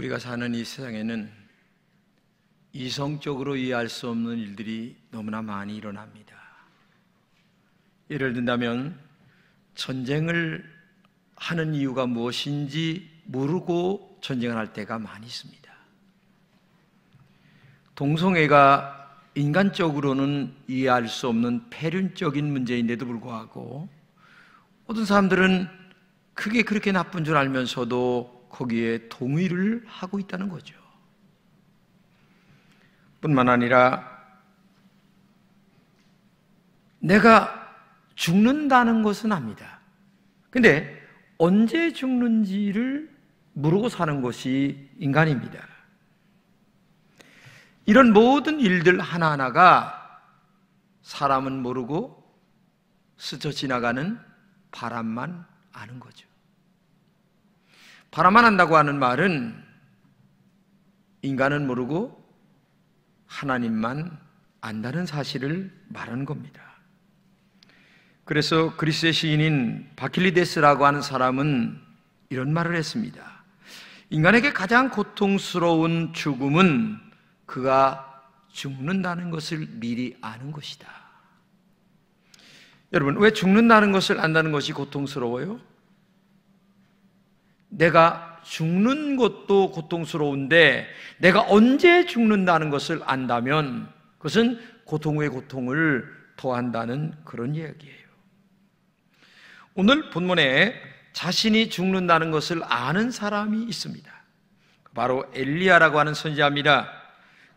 우리가 사는 이 세상에는 이성적으로 이해할 수 없는 일들이 너무나 많이 일어납니다. 예를 든다면 전쟁을 하는 이유가 무엇인지 모르고 전쟁을 할 때가 많이 있습니다. 동성애가 인간적으로는 이해할 수 없는 폐륜적인 문제인데도 불구하고 어떤 사람들은 그게 그렇게 나쁜 줄 알면서도 거기에 동의를 하고 있다는 거죠. 뿐만 아니라 내가 죽는다는 것은 압니다. 근데 언제 죽는지를 모르고 사는 것이 인간입니다. 이런 모든 일들 하나하나가 사람은 모르고 스쳐 지나가는 바람만 아는 거죠. 바람만 안다고 하는 말은 인간은 모르고 하나님만 안다는 사실을 말하는 겁니다. 그래서 그리스의 시인인 바킬리데스라고 하는 사람은 이런 말을 했습니다. 인간에게 가장 고통스러운 죽음은 그가 죽는다는 것을 미리 아는 것이다. 여러분, 왜 죽는다는 것을 안다는 것이 고통스러워요? 내가 죽는 것도 고통스러운데 내가 언제 죽는다는 것을 안다면 그것은 고통 후에 고통을 더한다는 그런 이야기예요. 오늘 본문에 자신이 죽는다는 것을 아는 사람이 있습니다. 바로 엘리야라고 하는 선지자입니다.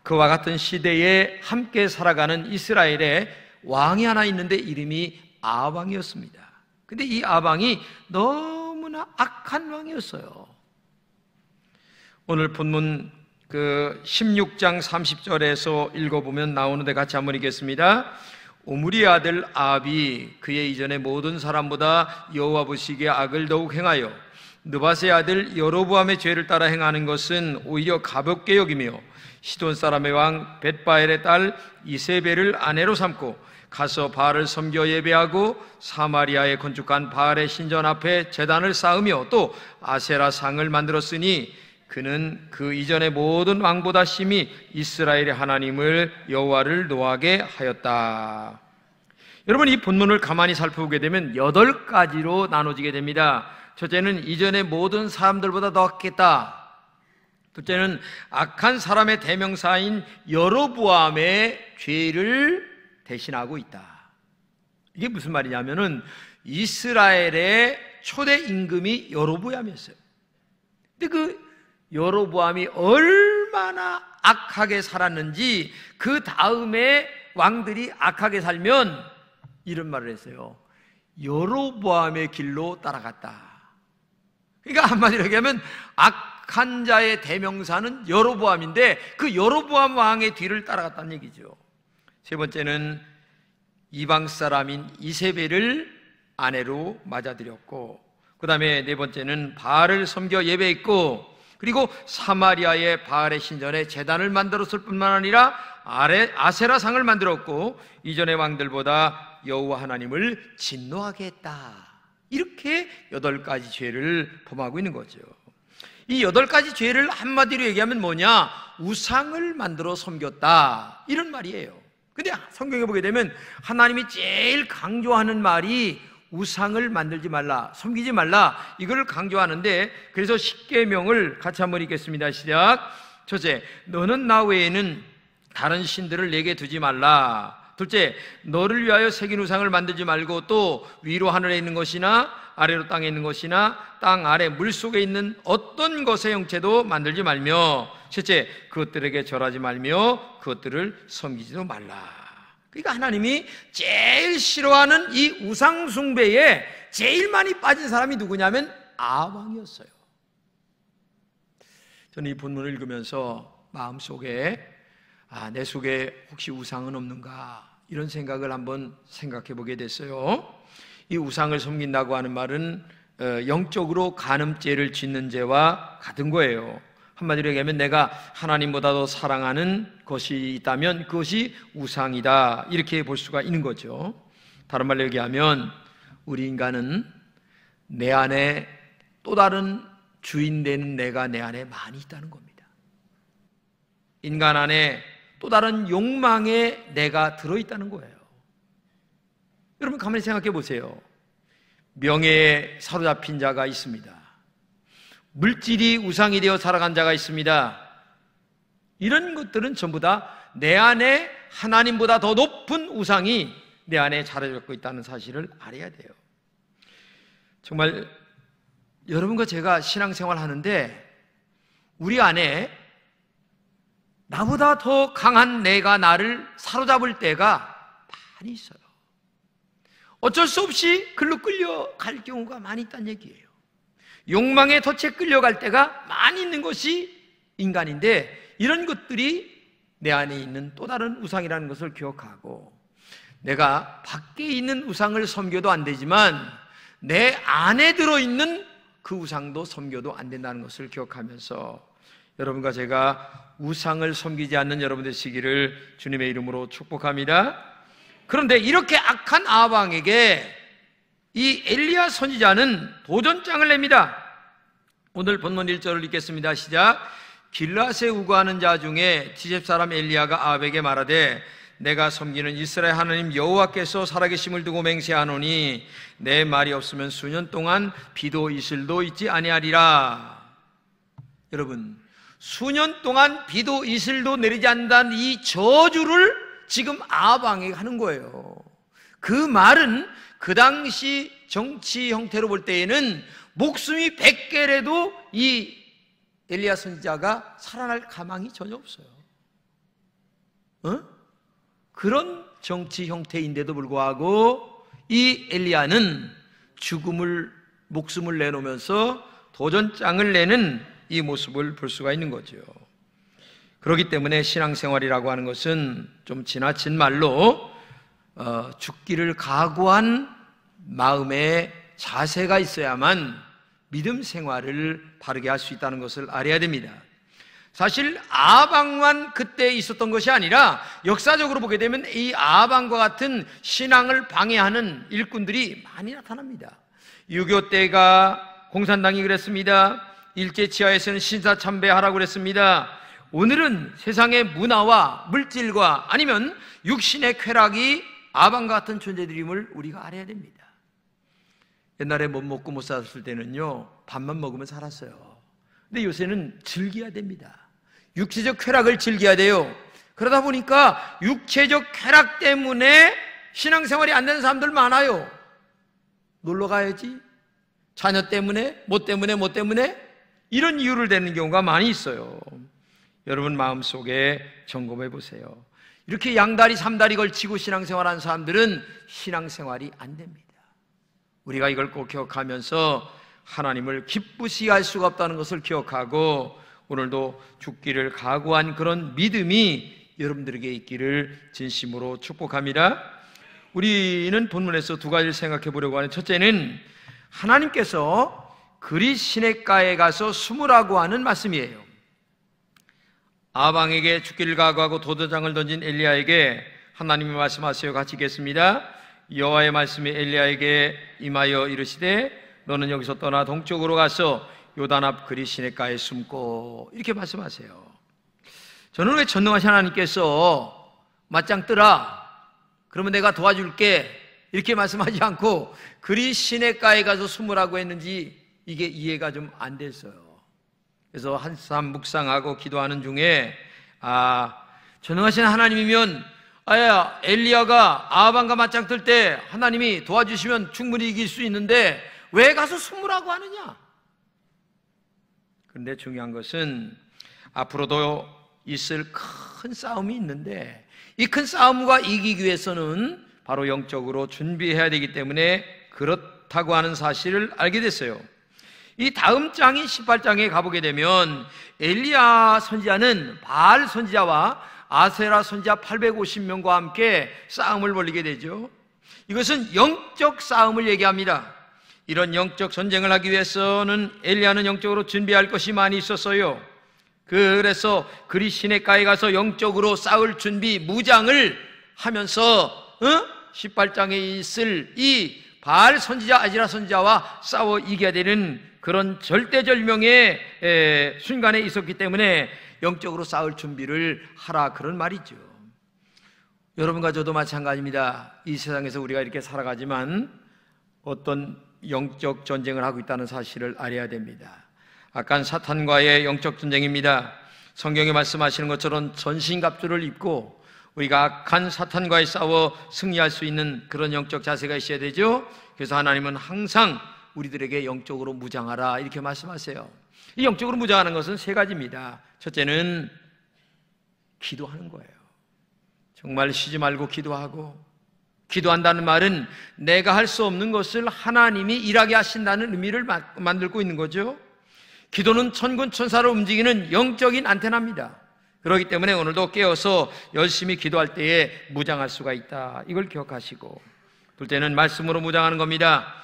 그와 같은 시대에 함께 살아가는 이스라엘에 왕이 하나 있는데 이름이 아방이었습니다. 근데 이 아방이 너무나 악한 왕이었어요. 오늘 본문 16장 30절에서 읽어보면 나오는데 같이 한번 읽겠습니다. 오므리의 아들 아합이 그의 이전의 모든 사람보다 여호와 보시기에 악을 더욱 행하여 느밧의 아들 여로보암의 죄를 따라 행하는 것은 오히려 가볍게 여기며 시돈 사람의 왕 벳바엘의 딸 이세벨을 아내로 삼고 가서 바알을 섬겨 예배하고 사마리아에 건축한 바알의 신전 앞에 제단을 쌓으며 또 아세라 상을 만들었으니 그는 그 이전의 모든 왕보다 심히 이스라엘의 하나님을 여호와를 노하게 하였다. 여러분, 이 본문을 가만히 살펴보게 되면 8가지로 나눠지게 됩니다. 첫째는 이전의 모든 사람들보다 더 악했다. 둘째는 악한 사람의 대명사인 여로보암의 죄를 대신하고 있다. 이게 무슨 말이냐면은 이스라엘의 초대 임금이 여로보암이었어요. 근데 그 여로보암이 얼마나 악하게 살았는지 그 다음에 왕들이 악하게 살면 이런 말을 했어요. 여로보암의 길로 따라갔다. 그러니까 한마디로 얘기하면 악한 자의 대명사는 여로보암인데 그 여로보암 왕의 뒤를 따라갔다는 얘기죠. 세 번째는 이방 사람인 이세벨을 아내로 맞아들였고, 그 다음에 네 번째는 바알을 섬겨 예배했고, 그리고 사마리아의 바알의 신전에 제단을 만들었을 뿐만 아니라 아세라상을 만들었고 이전의 왕들보다 여호와 하나님을 진노하게 했다. 이렇게 8가지 죄를 범하고 있는 거죠. 이 8가지 죄를 한마디로 얘기하면 뭐냐? 우상을 만들어 섬겼다, 이런 말이에요. 근데 성경에 보게 되면 하나님이 제일 강조하는 말이 우상을 만들지 말라, 섬기지 말라, 이걸 강조하는데, 그래서 십계명을 같이 한번 읽겠습니다. 시작. 첫째, 너는 나 외에는 다른 신들을 내게 두지 말라. 둘째, 너를 위하여 새긴 우상을 만들지 말고 또 위로 하늘에 있는 것이나 아래로 땅에 있는 것이나 땅 아래 물속에 있는 어떤 것의 형체도 만들지 말며, 셋째, 그것들에게 절하지 말며 그것들을 섬기지도 말라. 그러니까 하나님이 제일 싫어하는 이 우상 숭배에 제일 많이 빠진 사람이 누구냐면 아방이었어요. 저는 이 본문을 읽으면서 마음속에 내 속에 혹시 우상은 없는가, 이런 생각을 한번 생각해 보게 됐어요. 이 우상을 섬긴다고 하는 말은 영적으로 간음죄를 짓는 죄와 같은 거예요. 한마디로 얘기하면 내가 하나님보다 더 사랑하는 것이 있다면 그것이 우상이다, 이렇게 볼 수가 있는 거죠. 다른 말로 얘기하면 우리 인간은 내 안에 또 다른 주인 된 내가 내 안에 많이 있다는 겁니다. 인간 안에 또 다른 욕망의 내가 들어있다는 거예요. 여러분 가만히 생각해 보세요. 명예에 사로잡힌 자가 있습니다. 물질이 우상이 되어 살아간 자가 있습니다. 이런 것들은 전부 다 내 안에 하나님보다 더 높은 우상이 내 안에 자리 잡고 있다는 사실을 알아야 돼요. 정말 여러분과 제가 신앙생활 하는데 우리 안에 나보다 더 강한 내가 나를 사로잡을 때가 많이 있어요. 어쩔 수 없이 글로 끌려갈 경우가 많이 있다는 얘기예요. 욕망의 덫에 끌려갈 때가 많이 있는 것이 인간인데, 이런 것들이 내 안에 있는 또 다른 우상이라는 것을 기억하고, 내가 밖에 있는 우상을 섬겨도 안 되지만 내 안에 들어있는 그 우상도 섬겨도 안 된다는 것을 기억하면서 여러분과 제가 우상을 섬기지 않는 여러분 되시기를 주님의 이름으로 축복합니다. 그런데 이렇게 악한 아합 왕에게 이 엘리야 선지자는 도전장을 냅니다. 오늘 본문 1절을 읽겠습니다. 시작. 길앗에 우거하는 자 중에 디셉 사람 엘리야가 아합에게 말하되 내가 섬기는 이스라엘 하나님 여호와께서 살아계심을 두고 맹세하노니 내 말이 없으면 수년 동안 비도 이슬도 있지 아니하리라. 여러분, 수년 동안 비도 이슬도 내리지 않는다는 이 저주를 지금 아합 왕에게 하는 거예요. 그 말은 그 당시 정치 형태로 볼 때에는 목숨이 100개라도 이 엘리야 선지자가 살아날 가망이 전혀 없어요. 그런 정치 형태인데도 불구하고 이 엘리야는 목숨을 내놓으면서 도전장을 내는 이 모습을 볼 수가 있는 거죠. 그렇기 때문에 신앙생활이라고 하는 것은 좀 지나친 말로 죽기를 각오한 마음의 자세가 있어야만 믿음 생활을 바르게 할 수 있다는 것을 알아야 됩니다. 사실 아합 왕만 그때 있었던 것이 아니라 역사적으로 보게 되면 이 아합 왕과 같은 신앙을 방해하는 일꾼들이 많이 나타납니다. 6.25 때가 공산당이 그랬습니다. 일제치하에서는 신사참배하라고 그랬습니다. 오늘은 세상의 문화와 물질과 아니면 육신의 쾌락이 아합 왕과 같은 존재들임을 우리가 알아야 됩니다. 옛날에 못 먹고 못 살았을 때는요, 밥만 먹으면 살았어요. 근데 요새는 즐겨야 됩니다. 육체적 쾌락을 즐겨야 돼요. 그러다 보니까 육체적 쾌락 때문에 신앙생활이 안 되는 사람들 많아요. 놀러 가야지, 자녀 때문에, 뭐 때문에 이런 이유를 대는 경우가 많이 있어요. 여러분 마음속에 점검해 보세요. 이렇게 양다리 삼다리 걸치고 신앙생활하는 사람들은 신앙생활이 안 됩니다. 우리가 이걸 꼭 기억하면서 하나님을 기쁘시게 할 수가 없다는 것을 기억하고 오늘도 죽기를 각오한 그런 믿음이 여러분들에게 있기를 진심으로 축복합니다. 우리는 본문에서 두 가지를 생각해 보려고 하는, 첫째는 하나님께서 그리 시냇가에 가서 숨으라고 하는 말씀이에요. 아합 왕에게 죽기를 각오하고 도전장을 던진 엘리야에게 하나님이 말씀하세요. 같이 읽겠습니다. 여호와의 말씀이 엘리야에게 임하여 이르시되 너는 여기서 떠나 동쪽으로 가서 요단 앞 그리 시냇가에 숨고, 이렇게 말씀하세요. 저는 왜 전능하신 하나님께서 맞짱 뜨라, 그러면 내가 도와줄게, 이렇게 말씀하지 않고 그리 시냇가에 가서 숨으라고 했는지 이게 이해가 좀 안 됐어요. 그래서 한참 묵상하고 기도하는 중에 전능하신 하나님이면 엘리야가 아합 왕과 맞짱 뜰 때 하나님이 도와주시면 충분히 이길 수 있는데 왜 가서 숨으라고 하느냐? 그런데 중요한 것은 앞으로도 있을 큰 싸움이 있는데 이 큰 싸움과 이기기 위해서는 바로 영적으로 준비해야 되기 때문에 그렇다고 하는 사실을 알게 됐어요. 이 다음 장인 18장에 가보게 되면 엘리야 선지자는 바알 선지자와 아세라 선지자 850명과 함께 싸움을 벌이게 되죠. 이것은 영적 싸움을 얘기합니다. 이런 영적 전쟁을 하기 위해서는 엘리야는 영적으로 준비할 것이 많이 있었어요. 그래서 그리 시냇가에 가서 영적으로 싸울 준비, 무장을 하면서 18장에 있을 이 바알 선지자, 아지라 선지자와 싸워 이겨야 되는 그런 절대절명의 순간에 있었기 때문에 영적으로 싸울 준비를 하라, 그런 말이죠. 여러분과 저도 마찬가지입니다. 이 세상에서 우리가 이렇게 살아가지만 어떤 영적 전쟁을 하고 있다는 사실을 알아야 됩니다. 악한 사탄과의 영적 전쟁입니다. 성경이 말씀하시는 것처럼 전신갑주를 입고 우리가 악한 사탄과의 싸워 승리할 수 있는 그런 영적 자세가 있어야 되죠. 그래서 하나님은 항상 우리들에게 영적으로 무장하라, 이렇게 말씀하세요. 이 영적으로 무장하는 것은 세 가지입니다. 첫째는 기도하는 거예요. 정말 쉬지 말고 기도하고, 기도한다는 말은 내가 할 수 없는 것을 하나님이 일하게 하신다는 의미를 만들고 있는 거죠. 기도는 천군 천사를 움직이는 영적인 안테나입니다. 그렇기 때문에 오늘도 깨어서 열심히 기도할 때에 무장할 수가 있다, 이걸 기억하시고, 둘째는 말씀으로 무장하는 겁니다.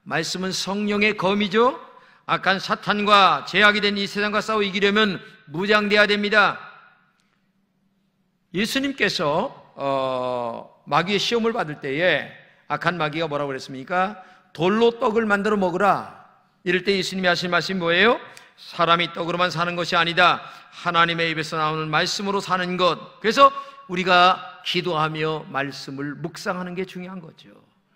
말씀은 성령의 검이죠. 악한 사탄과 죄악이 된 이 세상과 싸워 이기려면 무장돼야 됩니다. 예수님께서 마귀의 시험을 받을 때에 악한 마귀가 뭐라고 그랬습니까? 돌로 떡을 만들어 먹으라. 이럴 때 예수님이 하신 말씀이 뭐예요? 사람이 떡으로만 사는 것이 아니다, 하나님의 입에서 나오는 말씀으로 사는 것. 그래서 우리가 기도하며 말씀을 묵상하는 게 중요한 거죠.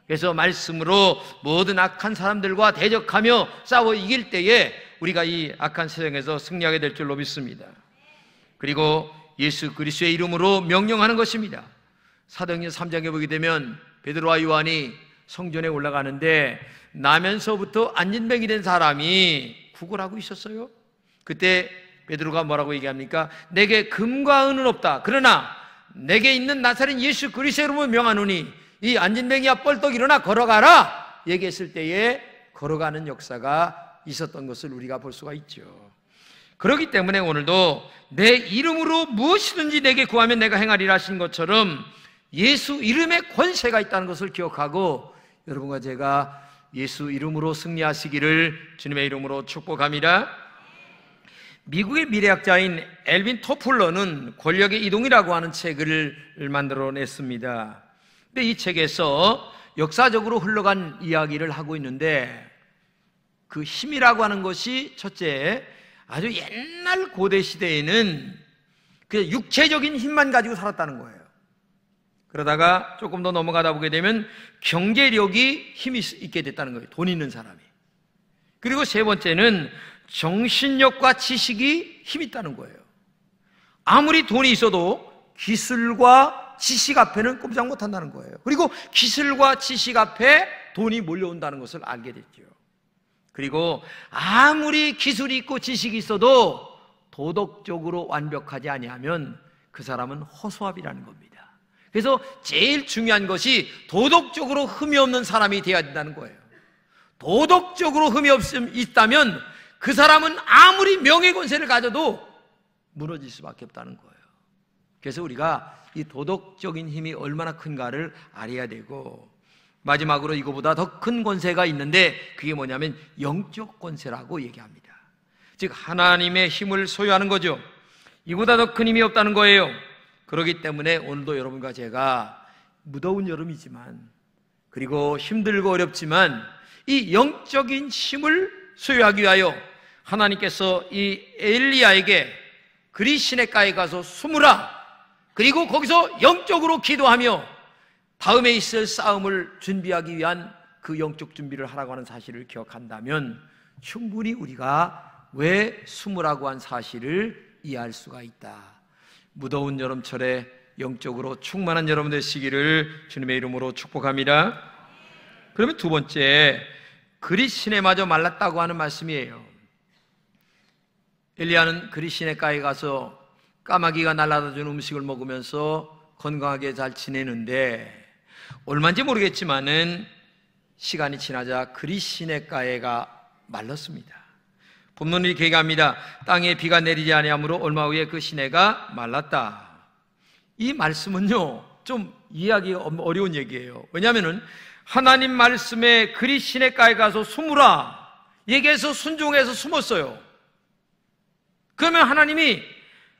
그래서 말씀으로 모든 악한 사람들과 대적하며 싸워 이길 때에 우리가 이 악한 세상에서 승리하게 될 줄로 믿습니다. 그리고 예수 그리스도의 이름으로 명령하는 것입니다. 사도행전 3장에 보게 되면 베드로와 요한이 성전에 올라가는데 나면서부터 안진뱅이 된 사람이 구걸하고 있었어요. 그때 베드로가 뭐라고 얘기합니까? 내게 금과 은은 없다, 그러나 내게 있는 나사렛 예수 그리스도의 이름으로 명하노니 이 안진뱅이야 뻘떡 일어나 걸어가라, 얘기했을 때에 걸어가는 역사가 있었던 것을 우리가 볼 수가 있죠. 그렇기 때문에 오늘도 내 이름으로 무엇이든지 내게 구하면 내가 행하리라 하신 것처럼 예수 이름에 권세가 있다는 것을 기억하고 여러분과 제가 예수 이름으로 승리하시기를 주님의 이름으로 축복합니다. 미국의 미래학자인 엘빈 토플러는 권력의 이동이라고 하는 책을 만들어냈습니다. 근데 이 책에서 역사적으로 흘러간 이야기를 하고 있는데, 그 힘이라고 하는 것이 첫째, 아주 옛날 고대 시대에는 그냥 육체적인 힘만 가지고 살았다는 거예요. 그러다가 조금 더 넘어가다 보게 되면 경제력이 힘이 있게 됐다는 거예요. 돈 있는 사람이. 그리고 세 번째는 정신력과 지식이 힘이 있다는 거예요. 아무리 돈이 있어도 기술과 지식 앞에는 꼼짝 못한다는 거예요. 그리고 기술과 지식 앞에 돈이 몰려온다는 것을 알게 됐죠. 그리고 아무리 기술이 있고 지식이 있어도 도덕적으로 완벽하지 아니하면 그 사람은 허수아비라는 겁니다. 그래서 제일 중요한 것이 도덕적으로 흠이 없는 사람이 되어야 된다는 거예요. 도덕적으로 흠이 있다면 그 사람은 아무리 명예권세를 가져도 무너질 수밖에 없다는 거예요. 그래서 우리가 이 도덕적인 힘이 얼마나 큰가를 알아야 되고, 마지막으로 이거보다 더 큰 권세가 있는데 그게 뭐냐면 영적 권세라고 얘기합니다. 즉 하나님의 힘을 소유하는 거죠. 이보다 더 큰 힘이 없다는 거예요. 그렇기 때문에 오늘도 여러분과 제가 무더운 여름이지만, 그리고 힘들고 어렵지만 이 영적인 힘을 소유하기 위하여 하나님께서 이 엘리야에게 그리 시내가에 가서 숨으라, 그리고 거기서 영적으로 기도하며 다음에 있을 싸움을 준비하기 위한 그 영적 준비를 하라고 하는 사실을 기억한다면 충분히 우리가 왜 숨으라고 한 사실을 이해할 수가 있다. 무더운 여름철에 영적으로 충만한 여러분 되시기를 주님의 이름으로 축복합니다. 그러면 두 번째, 그리 시내마저 말랐다고 하는 말씀이에요. 엘리야는 그리 시내가에 가서 까마귀가 날아다 준 음식을 먹으면서 건강하게 잘 지내는데, 얼마인지 모르겠지만은 시간이 지나자 그리 시내가에가 말랐습니다. 본문이 이렇게 얘기합니다. 땅에 비가 내리지 아니하므로 얼마 후에 그 시내가 말랐다. 이 말씀은요 좀 이해하기가 어려운 얘기예요. 왜냐하면 하나님 말씀에 그리 시내가에 가서 숨으라 얘기해서 순종해서 숨었어요. 그러면 하나님이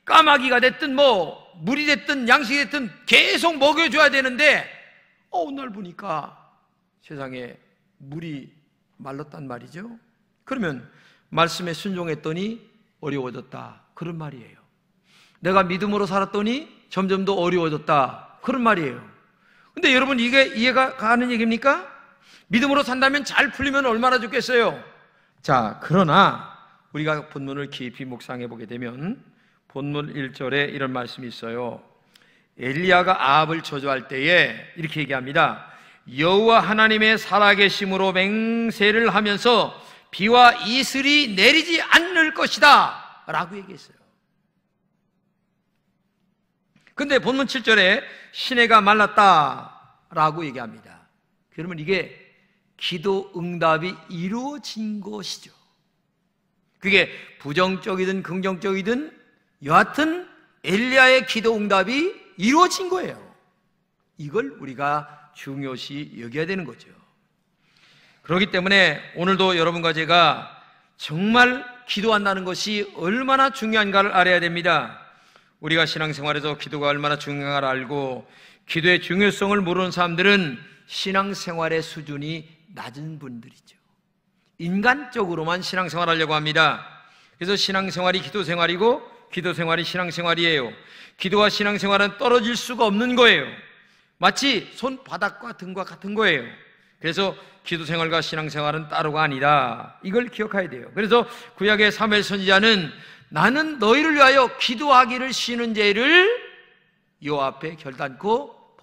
까마귀가 됐든 뭐 물이 됐든 양식이 됐든 계속 먹여줘야 되는데, 어느 날 보니까 세상에 물이 말랐단 말이죠. 그러면 말씀에 순종했더니 어려워졌다, 그런 말이에요. 내가 믿음으로 살았더니 점점 더 어려워졌다, 그런 말이에요. 근데 여러분, 이게 이해가 가는 얘기입니까? 믿음으로 산다면 잘 풀리면 얼마나 좋겠어요. 자, 그러나 우리가 본문을 깊이 묵상해 보게 되면 본문 1절에 이런 말씀이 있어요. 엘리야가 아합을 저주할 때에 이렇게 얘기합니다. 여호와 하나님의 살아계심으로 맹세를 하면서 비와 이슬이 내리지 않을 것이다 라고 얘기했어요. 근데 본문 7절에 시내가 말랐다 라고 얘기합니다. 그러면 이게 기도 응답이 이루어진 것이죠. 그게 부정적이든 긍정적이든 여하튼 엘리야의 기도 응답이 이루어진 거예요. 이걸 우리가 중요시 여겨야 되는 거죠. 그렇기 때문에 오늘도 여러분과 제가 정말 기도한다는 것이 얼마나 중요한가를 알아야 됩니다. 우리가 신앙생활에서 기도가 얼마나 중요한가를 알고 기도의 중요성을 모르는 사람들은 신앙생활의 수준이 낮은 분들이죠. 인간적으로만 신앙생활 하려고 합니다. 그래서 신앙생활이 기도생활이고 기도생활이 신앙생활이에요. 기도와 신앙생활은 떨어질 수가 없는 거예요. 마치 손바닥과 등과 같은 거예요. 그래서 기도생활과 신앙생활은 따로가 아니다, 이걸 기억해야 돼요. 그래서 구약의 사무엘 선지자는 나는 너희를 위하여 기도하기를 쉬는 죄를 여호와 앞에 결단코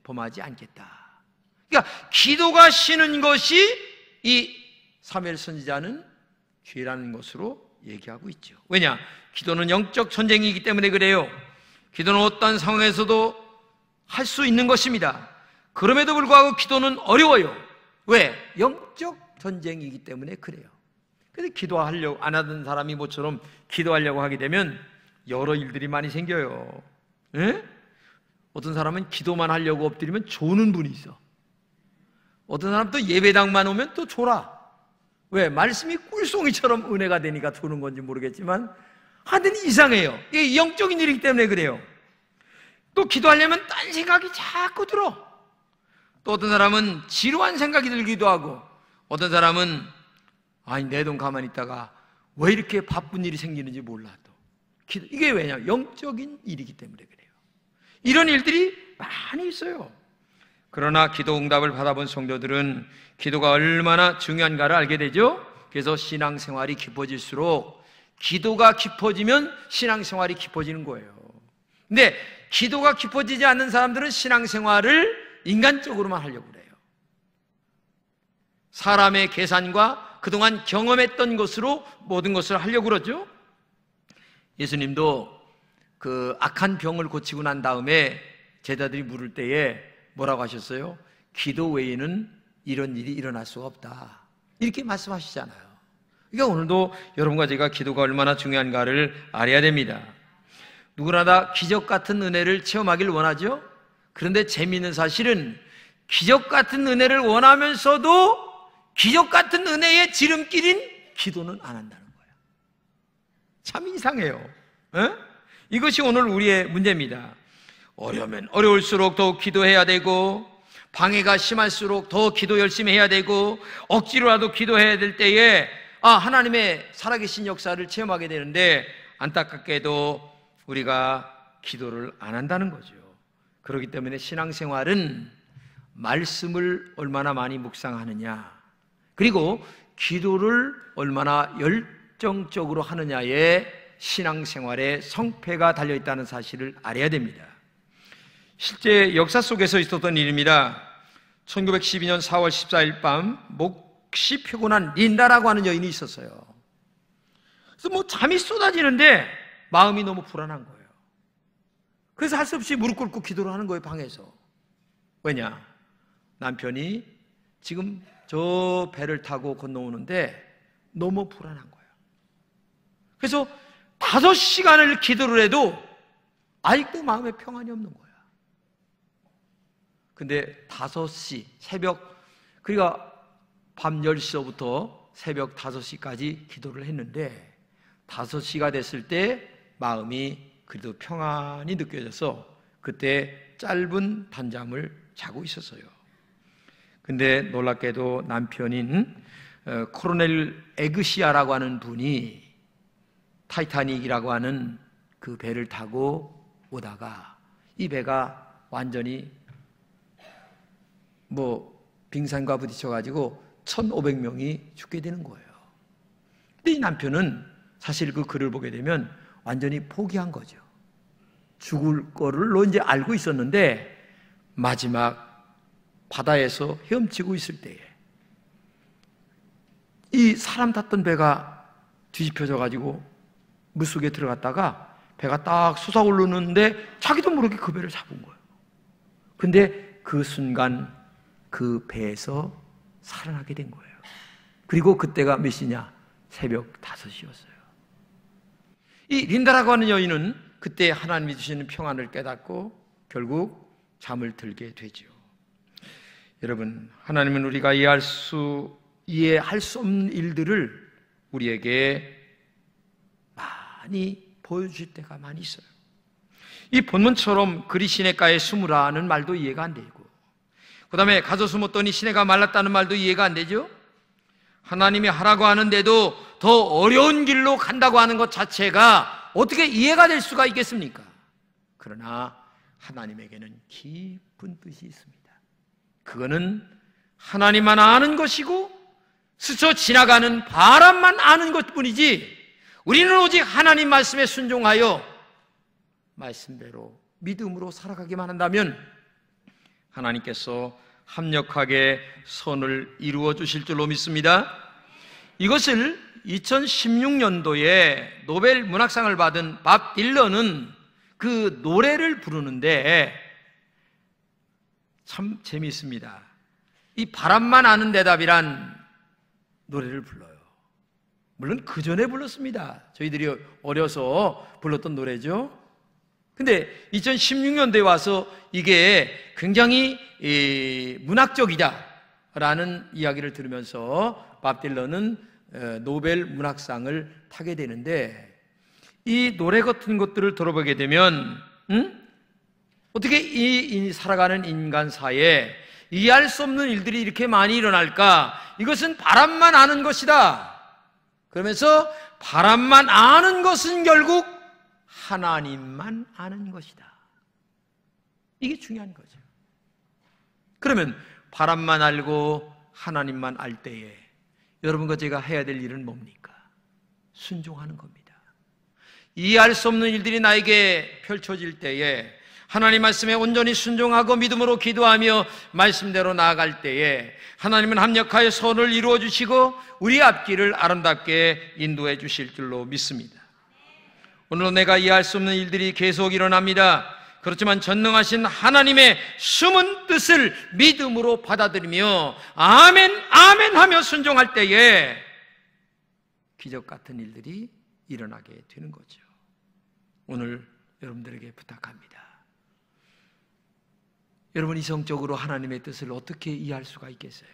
범하지 않겠다. 그러니까 기도가 쉬는 것이 이 사무엘 선지자는 죄라는 것으로 얘기하고 있죠. 왜냐? 기도는 영적 전쟁이기 때문에 그래요. 기도는 어떤 상황에서도 할 수 있는 것입니다. 그럼에도 불구하고 기도는 어려워요. 왜? 영적 전쟁이기 때문에 그래요. 근데 기도하려고 안 하던 사람이 모처럼 기도하려고 하게 되면 여러 일들이 많이 생겨요. 에? 어떤 사람은 기도만 하려고 엎드리면 조는 분이 있어. 어떤 사람은 또 예배당만 오면 또 졸아. 왜? 말씀이 꿀송이처럼 은혜가 되니까 조는 건지 모르겠지만 하여튼 이상해요. 이게 영적인 일이기 때문에 그래요. 또 기도하려면 딴 생각이 자꾸 들어. 또 어떤 사람은 지루한 생각이 들기도 하고, 어떤 사람은 아니 내 돈 가만히 있다가 왜 이렇게 바쁜 일이 생기는지 몰라도 이게 왜냐? 영적인 일이기 때문에 그래요. 이런 일들이 많이 있어요. 그러나 기도 응답을 받아본 성도들은 기도가 얼마나 중요한가를 알게 되죠. 그래서 신앙생활이 깊어질수록, 기도가 깊어지면 신앙생활이 깊어지는 거예요. 근데 기도가 깊어지지 않는 사람들은 신앙생활을 인간적으로만 하려고 그래요. 사람의 계산과 그동안 경험했던 것으로 모든 것을 하려고 그러죠. 예수님도 그 악한 병을 고치고 난 다음에 제자들이 물을 때에 뭐라고 하셨어요? 기도 외에는 이런 일이 일어날 수가 없다, 이렇게 말씀하시잖아요. 그러니까 오늘도 여러분과 제가 기도가 얼마나 중요한가를 알아야 됩니다. 누구나 다 기적 같은 은혜를 체험하길 원하죠. 그런데 재미있는 사실은 기적 같은 은혜를 원하면서도 기적 같은 은혜의 지름길인 기도는 안 한다는 거예요. 참 이상해요. 에? 이것이 오늘 우리의 문제입니다. 어려우면 어려울수록 더욱 기도해야 되고, 방해가 심할수록 더 기도 열심히 해야 되고, 억지로라도 기도해야 될 때에 하나님의 살아계신 역사를 체험하게 되는데, 안타깝게도 우리가 기도를 안 한다는 거죠. 그렇기 때문에 신앙생활은 말씀을 얼마나 많이 묵상하느냐, 그리고 기도를 얼마나 열정적으로 하느냐에 신앙생활의 성패가 달려있다는 사실을 알아야 됩니다. 실제 역사 속에서 있었던 일입니다. 1912년 4월 14일 밤 몹시 피곤한 린다라고 하는 여인이 있었어요. 그래서 잠이 쏟아지는데 마음이 너무 불안한 거예요. 그래서 할 수 없이 무릎 꿇고 기도를 하는 거예요, 방에서. 왜냐? 남편이 지금 저 배를 타고 건너오는데 너무 불안한 거예요. 그래서 5시간을 기도를 해도 아직도 마음에 평안이 없는 거예요. 근데 5시, 새벽, 그러니까 밤 10시부터 새벽 5시까지 기도를 했는데 5시가 됐을 때 마음이 그래도 평안이 느껴져서 그때 짧은 단잠을 자고 있었어요. 근데 놀랍게도 남편인 코로넬 에그시아라고 하는 분이 타이타닉이라고 하는 그 배를 타고 오다가 이 배가 완전히 빙산과 부딪혀가지고 1,500명이 죽게 되는 거예요. 근데 이 남편은 사실 그 글을 보게 되면 완전히 포기한 거죠. 죽을 거를 이제 알고 있었는데 마지막 바다에서 헤엄치고 있을 때에 이 사람 탔던 배가 뒤집혀져 가지고 물속에 들어갔다가 배가 딱 솟아오르는데 자기도 모르게 그 배를 잡은 거예요. 근데 그 순간 그 배에서 살아나게 된 거예요. 그리고 그때가 몇 시냐? 새벽 5시였어요. 이 린다라고 하는 여인은 그때 하나님이 주시는 평안을 깨닫고 결국 잠을 들게 되죠. 여러분, 하나님은 우리가 이해할 수 없는 일들을 우리에게 많이 보여주실 때가 많이 있어요. 이 본문처럼 그리 시냇가에 숨으라는 말도 이해가 안 되고, 그 다음에 가서 숨었더니 시내가 말랐다는 말도 이해가 안 되죠. 하나님이 하라고 하는데도 더 어려운 길로 간다고 하는 것 자체가 어떻게 이해가 될 수가 있겠습니까? 그러나 하나님에게는 깊은 뜻이 있습니다. 그거는 하나님만 아는 것이고 스쳐 지나가는 바람만 아는 것뿐이지, 우리는 오직 하나님 말씀에 순종하여 말씀대로 믿음으로 살아가기만 한다면 하나님께서 합력하게 선을 이루어 주실 줄로 믿습니다. 이것을 2016년도에 노벨 문학상을 받은 밥 딜런은 그 노래를 부르는데 참 재미있습니다. 이 바람만 아는 대답이란 노래를 불러요. 물론 그 전에 불렀습니다. 저희들이 어려서 불렀던 노래죠. 근데 2016년도에 와서 이게 굉장히 문학적이다라는 이야기를 들으면서 밥 딜런은 노벨 문학상을 타게 되는데, 이 노래 같은 것들을 들어보게 되면 어떻게 이 살아가는 인간사에 이해할 수 없는 일들이 이렇게 많이 일어날까? 이것은 바람만 아는 것이다. 그러면서 바람만 아는 것은 결국 하나님만 아는 것이다. 이게 중요한 거죠. 그러면 바람만 알고 하나님만 알 때에 여러분과 제가 해야 될 일은 뭡니까? 순종하는 겁니다. 이해할 수 없는 일들이 나에게 펼쳐질 때에 하나님 말씀에 온전히 순종하고 믿음으로 기도하며 말씀대로 나아갈 때에 하나님은 합력하여 선을 이루어 주시고 우리 앞길을 아름답게 인도해 주실 줄로 믿습니다. 오늘도 내가 이해할 수 없는 일들이 계속 일어납니다. 그렇지만 전능하신 하나님의 숨은 뜻을 믿음으로 받아들이며 아멘 아멘 하며 순종할 때에 기적 같은 일들이 일어나게 되는 거죠. 오늘 여러분들에게 부탁합니다. 여러분, 이성적으로 하나님의 뜻을 어떻게 이해할 수가 있겠어요?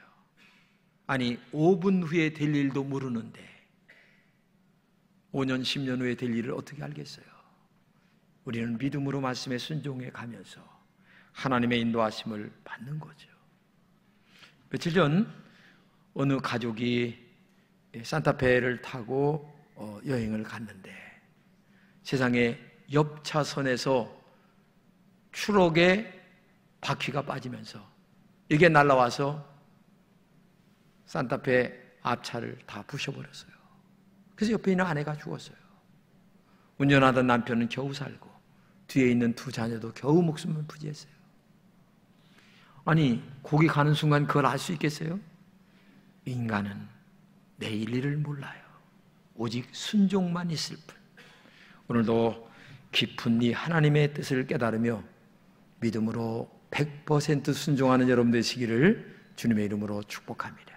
아니, 5분 후에 될 일도 모르는데 5년, 10년 후에 될 일을 어떻게 알겠어요? 우리는 믿음으로 말씀에 순종해 가면서 하나님의 인도하심을 받는 거죠. 며칠 전 어느 가족이 산타페를 타고 여행을 갔는데 세상에 옆 차선에서 트럭에 바퀴가 빠지면서 이게 날아와서 산타페 앞차를 다 부셔버렸어요. 그래서 옆에 있는 아내가 죽었어요. 운전하던 남편은 겨우 살고 뒤에 있는 두 자녀도 겨우 목숨을 부지했어요. 아니, 거기 가는 순간 그걸 알 수 있겠어요? 인간은 내일 일을 몰라요. 오직 순종만 있을 뿐. 오늘도 깊은 이 하나님의 뜻을 깨달으며 믿음으로 100% 순종하는 여러분 되시기를 주님의 이름으로 축복합니다.